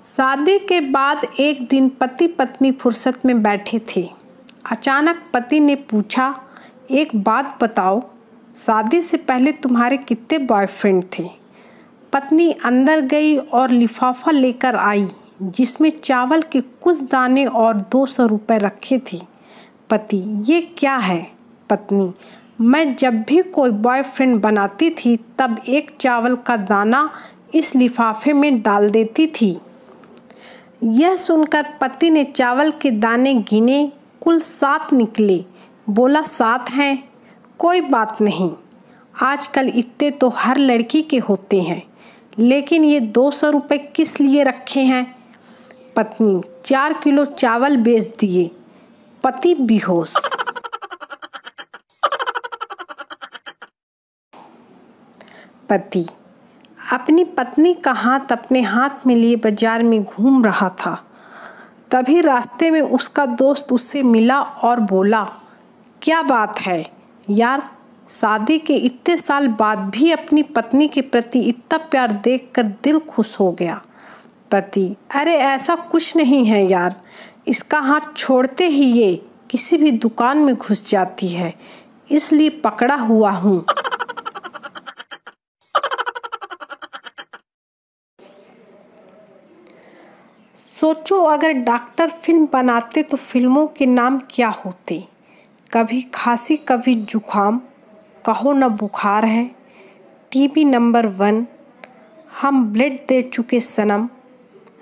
शादी के बाद एक दिन पति पत्नी फुर्सत में बैठे थे। अचानक पति ने पूछा, एक बात बताओ, शादी से पहले तुम्हारे कितने बॉयफ्रेंड थे? पत्नी अंदर गई और लिफाफा लेकर आई जिसमें चावल के कुछ दाने और 200 रुपये रखे थे। पति, ये क्या है? पत्नी, मैं जब भी कोई बॉयफ्रेंड बनाती थी तब एक चावल का दाना इस लिफाफे में डाल देती थी। यह सुनकर पति ने चावल के दाने गिने, कुल 7 निकले। बोला, 7 हैं, कोई बात नहीं, आजकल इतने तो हर लड़की के होते हैं, लेकिन ये 200 रुपये किस लिए रखे हैं? पत्नी, 4 किलो चावल बेच दिए। पति बेहोश। पति अपनी पत्नी का हाथ अपने हाथ में लिए बाजार में घूम रहा था। तभी रास्ते में उसका दोस्त उससे मिला और बोला, क्या बात है यार, शादी के इतने साल बाद भी अपनी पत्नी के प्रति इतना प्यार देखकर दिल खुश हो गया। पति, अरे ऐसा कुछ नहीं है यार, इसका हाथ छोड़ते ही ये किसी भी दुकान में घुस जाती है, इसलिए पकड़ा हुआ हूँ। सोचो, अगर डॉक्टर फिल्म बनाते तो फिल्मों के नाम क्या होते? कभी खांसी कभी जुखाम, कहो न बुखार है, टीबी नंबर 1, हम ब्लड दे चुके सनम,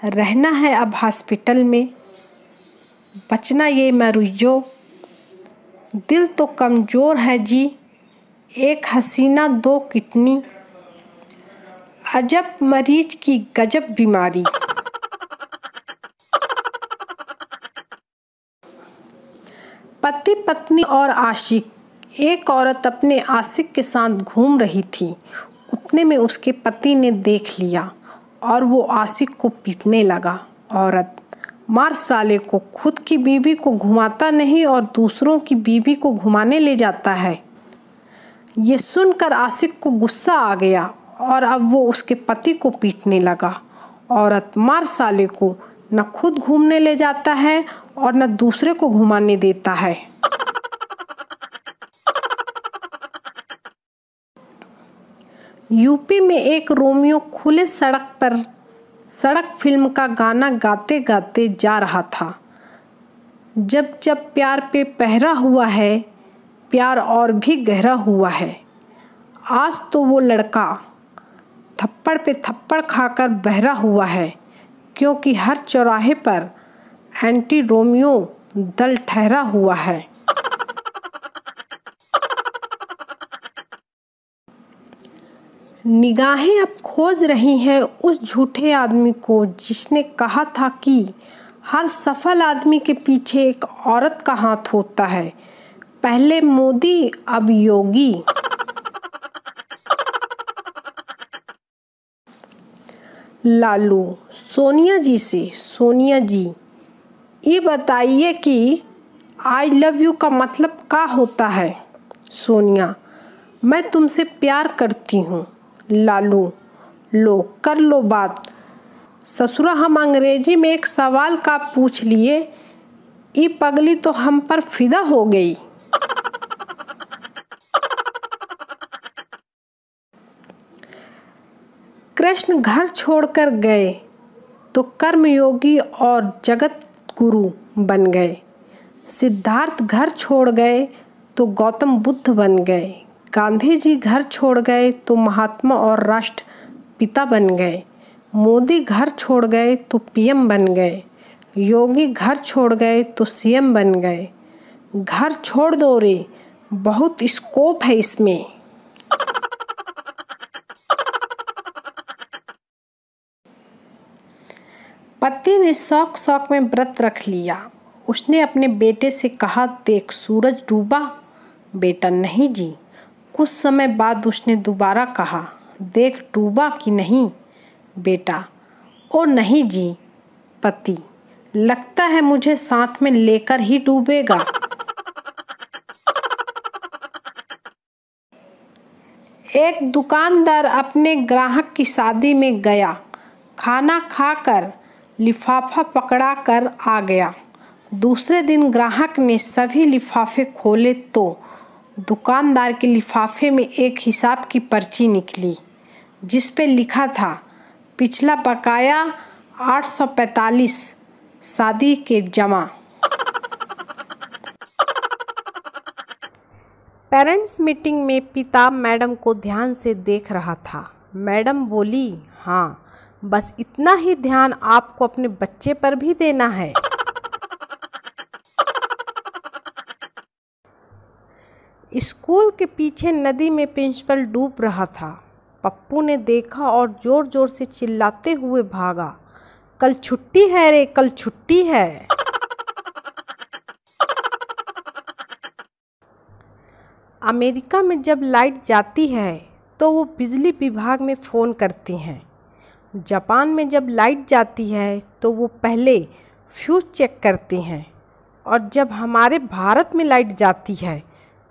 रहना है अब हॉस्पिटल में, बचना ये मरुइयो, दिल तो कमज़ोर है जी, एक हसीना 2 किडनी, अजब मरीज की गजब बीमारी। पति पत्नी और आशिक। एक औरत अपने आशिक के साथ घूम रही थी। उतने में उसके पति ने देख लिया और वो आशिक को पीटने लगा। औरत, मार साले को, खुद की बीवी को घुमाता नहीं और दूसरों की बीवी को घुमाने ले जाता है। ये सुनकर आशिक को गुस्सा आ गया और अब वो उसके पति को पीटने लगा। औरत, मार साले को, न खुद घूमने ले जाता है और न दूसरे को घुमाने देता है। यूपी में एक रोमियो खुले सड़क फिल्म का गाना गाते गाते जा रहा था। जब जब प्यार पे पहरा हुआ है, प्यार और भी गहरा हुआ है। आज तो वो लड़का थप्पड़ पे थप्पड़ खाकर बहरा हुआ है, क्योंकि हर चौराहे पर एंटी रोमियो दल ठहरा हुआ है। निगाहें अब खोज रही हैं उस झूठे आदमी को जिसने कहा था कि हर सफल आदमी के पीछे एक औरत का हाथ होता है। पहले मोदी, अब योगी। लालू सोनिया जी से, सोनिया जी, ये बताइए कि आई लव यू का मतलब क्या होता है? सोनिया, मैं तुमसे प्यार करती हूँ। लालू, लो कर लो बात। ससुरा, हम अंग्रेजी में एक सवाल का पूछ लिए, ये पगली तो हम पर फिदा हो गई। कृष्ण घर छोड़कर गए तो कर्मयोगी और जगत गुरु बन गए। सिद्धार्थ घर छोड़ गए तो गौतम बुद्ध बन गए। गांधी जी घर छोड़ गए तो महात्मा और राष्ट्रपिता बन गए। मोदी घर छोड़ गए तो पीएम बन गए। योगी घर छोड़ गए तो सीएम बन गए। घर छोड़ दो रे, बहुत स्कोप है इसमें। पति ने शौक में व्रत रख लिया। उसने अपने बेटे से कहा, देख सूरज डूबा। बेटा, नहीं जी। कुछ समय बाद उसने दोबारा कहा, देख डूबा कि नहीं। बेटा, ओ नहीं जी। पति, लगता है मुझे साथ में लेकर ही डूबेगा। एक दुकानदार अपने ग्राहक की शादी में गया। खाना खाकर लिफाफा पकड़ा कर आ गया। दूसरे दिन ग्राहक ने सभी लिफाफे खोले तो दुकानदार के लिफाफे में एक हिसाब की पर्ची निकली, जिस पे लिखा था पिछला बकाया 845 शादी के जमा। पेरेंट्स मीटिंग में पिता मैडम को ध्यान से देख रहा था। मैडम बोली, हाँ, बस इतना ही ध्यान आपको अपने बच्चे पर भी देना है। स्कूल के पीछे नदी में प्रिंसिपल डूब रहा था। पप्पू ने देखा और जोर जोर से चिल्लाते हुए भागा, कल छुट्टी है रे, कल छुट्टी है। अमेरिका में जब लाइट जाती है तो वो बिजली विभाग में फ़ोन करती हैं। जापान में जब लाइट जाती है तो वो पहले फ्यूज चेक करती हैं, और जब हमारे भारत में लाइट जाती है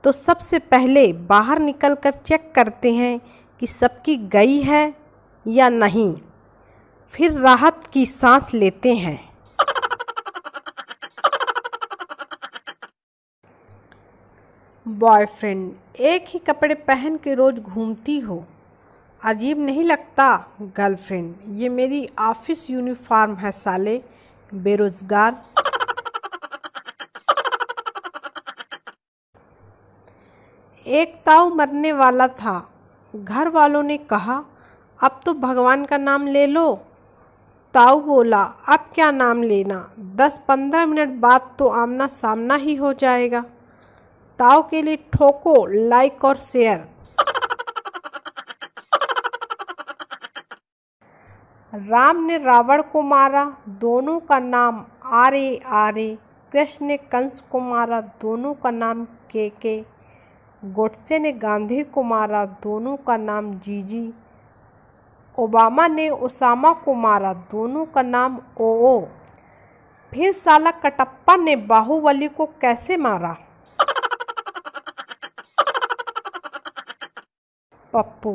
तो सबसे पहले बाहर निकलकर चेक करते हैं कि सबकी गई है या नहीं, फिर राहत की सांस लेते हैं। बॉयफ्रेंड, एक ही कपड़े पहन के रोज घूमती हो, अजीब नहीं लगता? गर्लफ्रेंड, ये मेरी ऑफिस यूनिफॉर्म है साले बेरोजगार। एक ताऊ मरने वाला था। घर वालों ने कहा, अब तो भगवान का नाम ले लो। ताऊ बोला, अब क्या नाम लेना, 10-15 मिनट बाद तो आमना सामना ही हो जाएगा। ताऊ के लिए ठोको लाइक और शेयर। राम ने रावण को मारा, दोनों का नाम आरे आरे। कृष्ण ने कंस को मारा, दोनों का नाम के। गोडसे ने गांधी को मारा, दोनों का नाम जीजी। ओबामा ने ओसामा को मारा, दोनों का नाम ओ। फिर साला कटप्पा ने बाहुबली को कैसे मारा? पप्पू,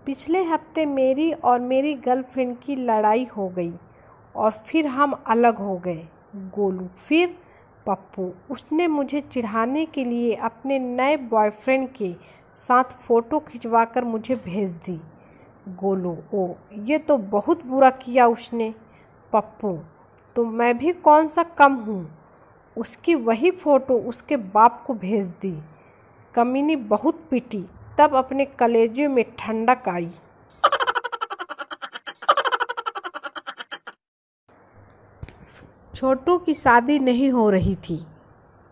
पिछले हफ्ते मेरी और मेरी गर्लफ्रेंड की लड़ाई हो गई और फिर हम अलग हो गए। गोलू, फिर? पप्पू, उसने मुझे चिढ़ाने के लिए अपने नए बॉयफ्रेंड के साथ फ़ोटो खिंचवाकर मुझे भेज दी। गोलू, ओ, ये तो बहुत बुरा किया उसने। पप्पू, तो मैं भी कौन सा कम हूँ, उसकी वही फ़ोटो उसके बाप को भेज दी। कमीनी बहुत पीटी, तब अपने कलेजे में ठंडक आई। छोटू की शादी नहीं हो रही थी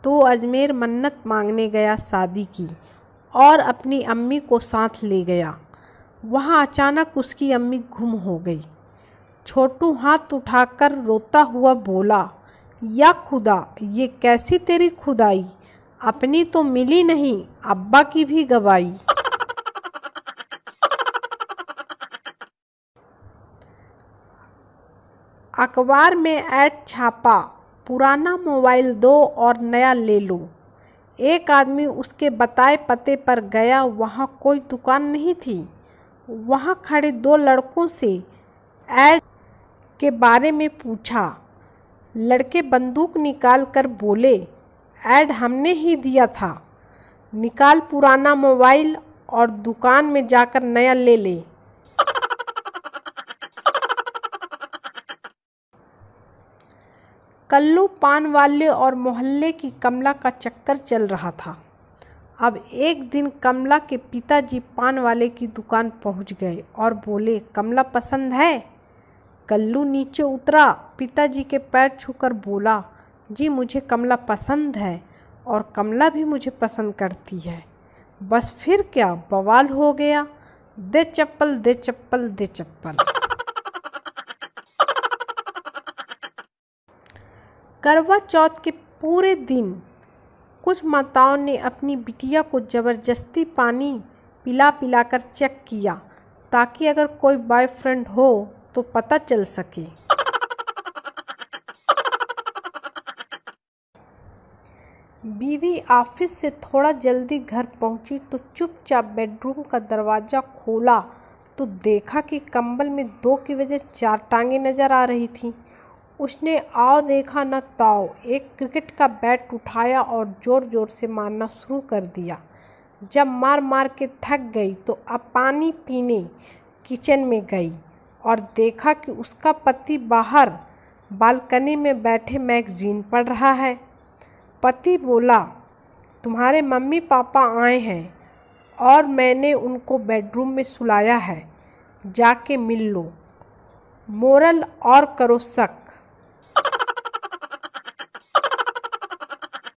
तो अजमेर मन्नत मांगने गया शादी की, और अपनी अम्मी को साथ ले गया। वहाँ अचानक उसकी अम्मी गुम हो गई। छोटू हाथ उठाकर रोता हुआ बोला, या खुदा, ये कैसी तेरी खुदाई, अपनी तो मिली नहीं, अब्बा की भी गवाई। अखबार में ऐड छापा, पुराना मोबाइल दो और नया ले लो। एक आदमी उसके बताए पते पर गया, वहाँ कोई दुकान नहीं थी। वहाँ खड़े 2 लड़कों से ऐड के बारे में पूछा। लड़के बंदूक निकाल कर बोले, ऐड हमने ही दिया था, निकाल पुराना मोबाइल और दुकान में जाकर नया ले ले। कल्लू पान वाले और मोहल्ले की कमला का चक्कर चल रहा था। अब एक दिन कमला के पिताजी पान वाले की दुकान पहुंच गए और बोले, कमला पसंद है? कल्लू नीचे उतरा, पिताजी के पैर छूकर बोला, जी मुझे कमला पसंद है और कमला भी मुझे पसंद करती है। बस फिर क्या बवाल हो गया, दे चप्पल दे चप्पल दे चप्पल। करवा चौथ के पूरे दिन कुछ माताओं ने अपनी बिटिया को ज़बरदस्ती पानी पिला पिलाकर चेक किया, ताकि अगर कोई बॉयफ्रेंड हो तो पता चल सके। बीवी ऑफिस से थोड़ा जल्दी घर पहुंची तो चुपचाप बेडरूम का दरवाज़ा खोला तो देखा कि कंबल में 2 की वजह 4 टांगें नज़र आ रही थी। उसने आओ देखा न ताओ एक क्रिकेट का बैट उठाया और ज़ोर ज़ोर से मारना शुरू कर दिया। जब मार मार के थक गई तो अब पानी पीने किचन में गई और देखा कि उसका पति बाहर बालकनी में बैठे मैगज़ीन पढ़ रहा है। पति बोला, तुम्हारे मम्मी पापा आए हैं और मैंने उनको बेडरूम में सुलाया है, जाके मिल लो। मोरल और करो शक।